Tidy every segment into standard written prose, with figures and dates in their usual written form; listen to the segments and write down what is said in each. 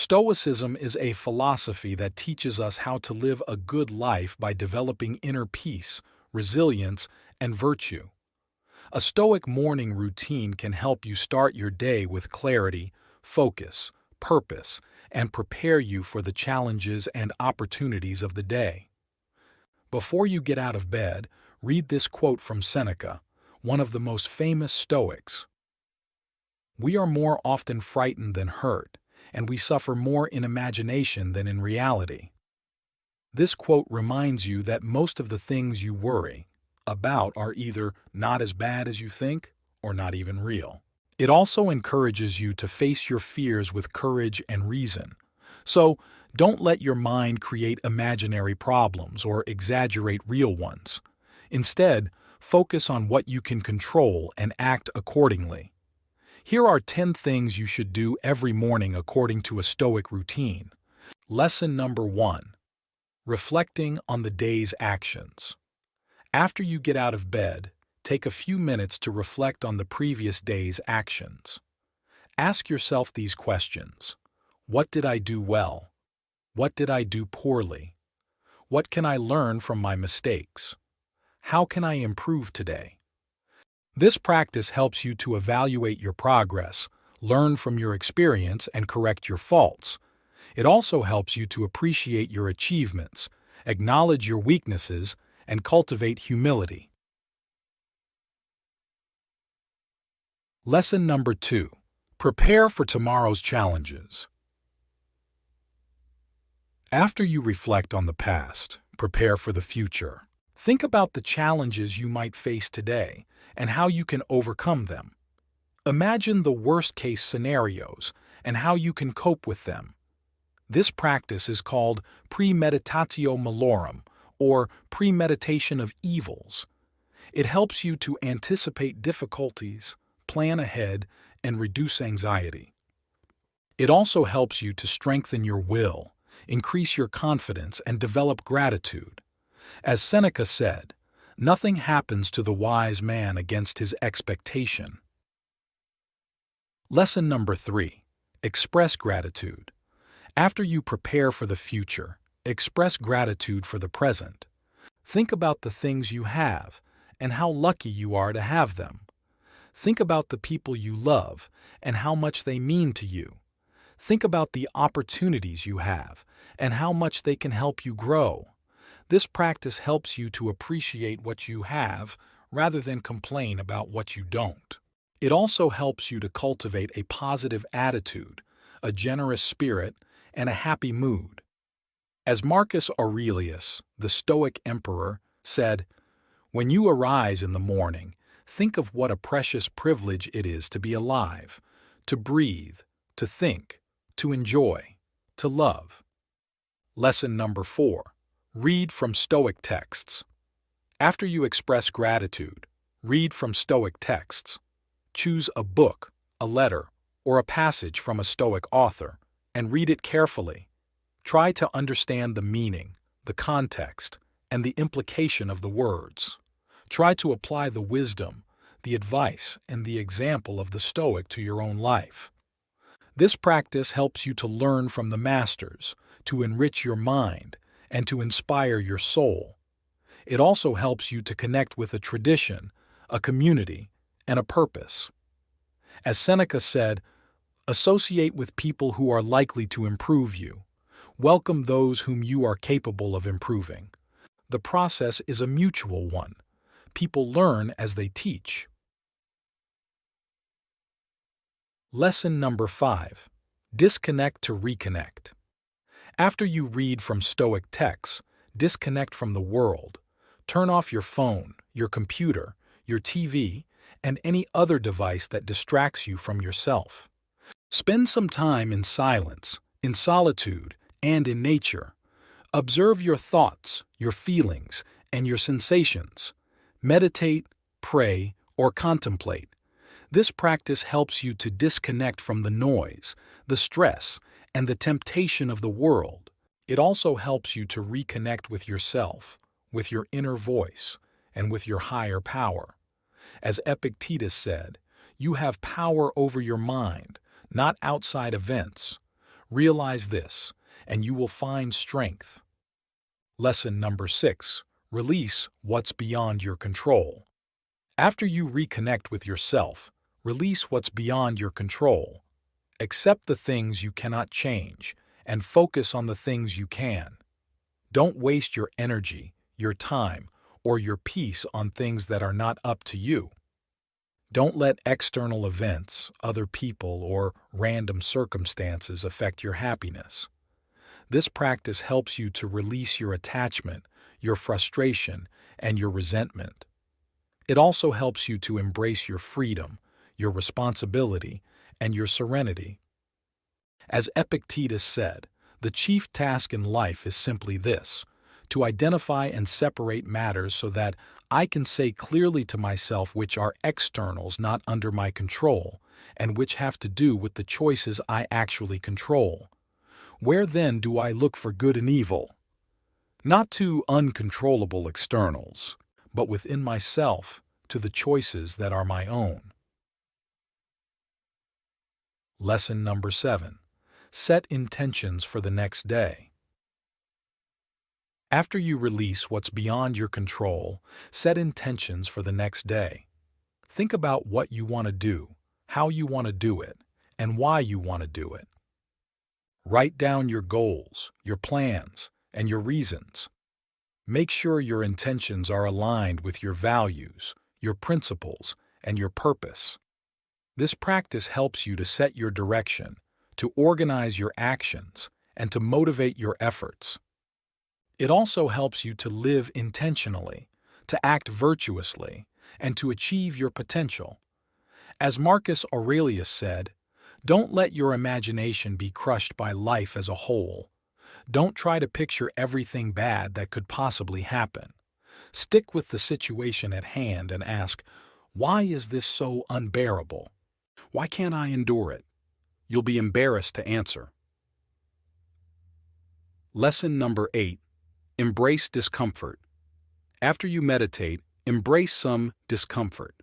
Stoicism is a philosophy that teaches us how to live a good life by developing inner peace, resilience, and virtue. A Stoic morning routine can help you start your day with clarity, focus, purpose, and prepare you for the challenges and opportunities of the day. Before you get out of bed, read this quote from Seneca, one of the most famous Stoics. "We are more often frightened than hurt, and we suffer more in imagination than in reality." This quote reminds you that most of the things you worry about are either not as bad as you think or not even real. It also encourages you to face your fears with courage and reason. So, don't let your mind create imaginary problems or exaggerate real ones. Instead, focus on what you can control and act accordingly. Here are 10 things you should do every morning according to a Stoic routine. Lesson number 1. Reflecting on the day's actions. After you get out of bed, take a few minutes to reflect on the previous day's actions. Ask yourself these questions. What did I do well? What did I do poorly? What can I learn from my mistakes? How can I improve today? This practice helps you to evaluate your progress, learn from your experience, and correct your faults. It also helps you to appreciate your achievements, acknowledge your weaknesses, and cultivate humility. Lesson number 2. Prepare for tomorrow's challenges. After you reflect on the past, prepare for the future. Think about the challenges you might face today and how you can overcome them. Imagine the worst-case scenarios and how you can cope with them. This practice is called premeditatio malorum, or premeditation of evils. It helps you to anticipate difficulties, plan ahead, and reduce anxiety. It also helps you to strengthen your will, increase your confidence, and develop gratitude. As Seneca said, "Nothing happens to the wise man against his expectation." Lesson number 3. Express gratitude. After you prepare for the future, express gratitude for the present. Think about the things you have and how lucky you are to have them. Think about the people you love and how much they mean to you. Think about the opportunities you have and how much they can help you grow. This practice helps you to appreciate what you have rather than complain about what you don't. It also helps you to cultivate a positive attitude, a generous spirit, and a happy mood. As Marcus Aurelius, the Stoic emperor, said, "When you arise in the morning, think of what a precious privilege it is to be alive, to breathe, to think, to enjoy, to love." Lesson number 4. Read from Stoic texts. After you express gratitude, read from Stoic texts. Choose a book, a letter, or a passage from a Stoic author, and read it carefully. Try to understand the meaning, the context, and the implication of the words. Try to apply the wisdom, the advice, and the example of the Stoic to your own life. This practice helps you to learn from the masters, to enrich your mind, and to inspire your soul. It also helps you to connect with a tradition, a community, and a purpose. As Seneca said, "Associate with people who are likely to improve you. Welcome those whom you are capable of improving." The process is a mutual one. People learn as they teach. Lesson number 5. Disconnect to reconnect. After you read from Stoic texts, disconnect from the world. Turn off your phone, your computer, your TV, and any other device that distracts you from yourself. Spend some time in silence, in solitude, and in nature. Observe your thoughts, your feelings, and your sensations. Meditate, pray, or contemplate. This practice helps you to disconnect from the noise, the stress, and the temptation of the world. It also helps you to reconnect with yourself, with your inner voice, and with your higher power. As Epictetus said, "You have power over your mind, not outside events. Realize this, and you will find strength. Lesson number 6. Release what's beyond your control. After you reconnect with yourself, release what's beyond your control. Accept the things you cannot change, and focus on the things you can. Don't waste your energy, your time, or your peace on things that are not up to you. Don't let external events, other people, or random circumstances affect your happiness. This practice helps you to release your attachment, your frustration, and your resentment. It also helps you to embrace your freedom, your responsibility, and your serenity. As Epictetus said, the chief task in life is simply this: to identify and separate matters so that I can say clearly to myself which are externals not under my control, and which have to do with the choices I actually control. Where then do I look for good and evil? Not to uncontrollable externals, but within myself, to the choices that are my own. Lesson number 7. Set intentions for the next day. After you release what's beyond your control, set intentions for the next day. Think about what you want to do, how you want to do it, and why you want to do it. Write down your goals, your plans, and your reasons. Make sure your intentions are aligned with your values, your principles, and your purpose. This practice helps you to set your direction, to organize your actions, and to motivate your efforts. It also helps you to live intentionally, to act virtuously, and to achieve your potential. As Marcus Aurelius said, don't let your imagination be crushed by life as a whole. Don't try to picture everything bad that could possibly happen. Stick with the situation at hand and ask, why is this so unbearable? Why can't I endure it? You'll be embarrassed to answer. Lesson number 8. Embrace discomfort. After you meditate, embrace some discomfort.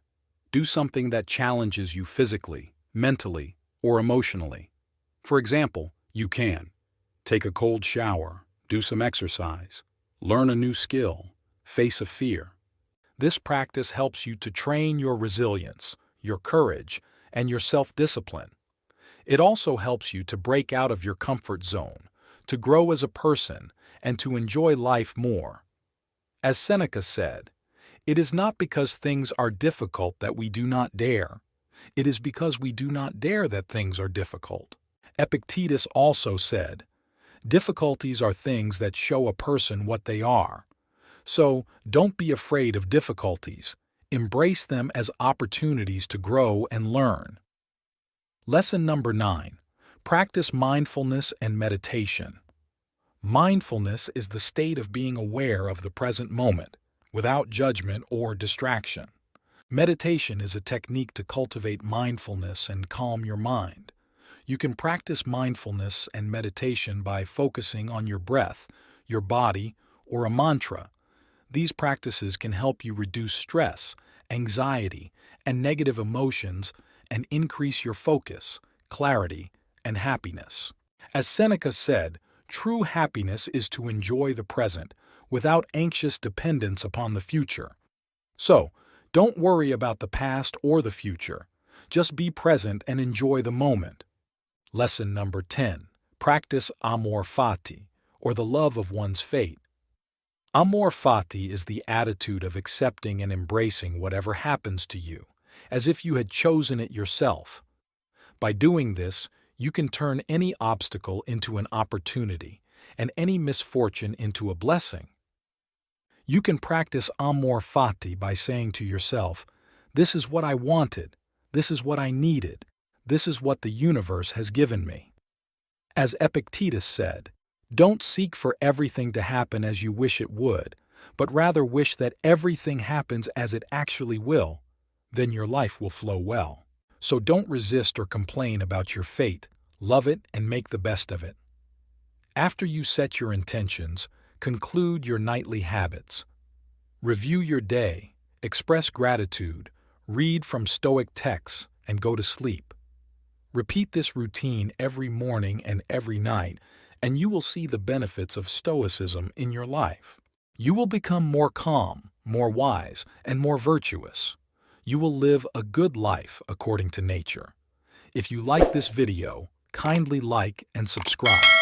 Do something that challenges you physically, mentally, or emotionally. For example, you can take a cold shower, do some exercise, learn a new skill, face a fear. This practice helps you to train your resilience, your courage, and your self-discipline. It also helps you to break out of your comfort zone, to grow as a person, and to enjoy life more. As Seneca said, it is not because things are difficult that we do not dare. It is because we do not dare that things are difficult. Epictetus also said, difficulties are things that show a person what they are. So, don't be afraid of difficulties. Embrace them as opportunities to grow and learn. Lesson number 9. Practice mindfulness and meditation. Mindfulness is the state of being aware of the present moment, without judgment or distraction. Meditation is a technique to cultivate mindfulness and calm your mind. You can practice mindfulness and meditation by focusing on your breath, your body, or a mantra. These practices can help you reduce stress, anxiety, and negative emotions and increase your focus, clarity, and happiness. As Seneca said, true happiness is to enjoy the present without anxious dependence upon the future. So, don't worry about the past or the future. Just be present and enjoy the moment. Lesson number 10. Practice amor fati, or the love of one's fate. Amor fati is the attitude of accepting and embracing whatever happens to you, as if you had chosen it yourself. By doing this, you can turn any obstacle into an opportunity, and any misfortune into a blessing. You can practice amor fati by saying to yourself, this is what I wanted, this is what I needed, this is what the universe has given me. As Epictetus said, don't seek for everything to happen as you wish it would, but rather wish that everything happens as it actually will. Then your life will flow well. So don't resist or complain about your fate. Love it and make the best of it. After you set your intentions, conclude your nightly habits. Review your day, express gratitude, read from Stoic texts, and go to sleep. Repeat this routine every morning and every night, and you will see the benefits of Stoicism in your life. You will become more calm, more wise, and more virtuous. You will live a good life according to nature. If you like this video, kindly like and subscribe.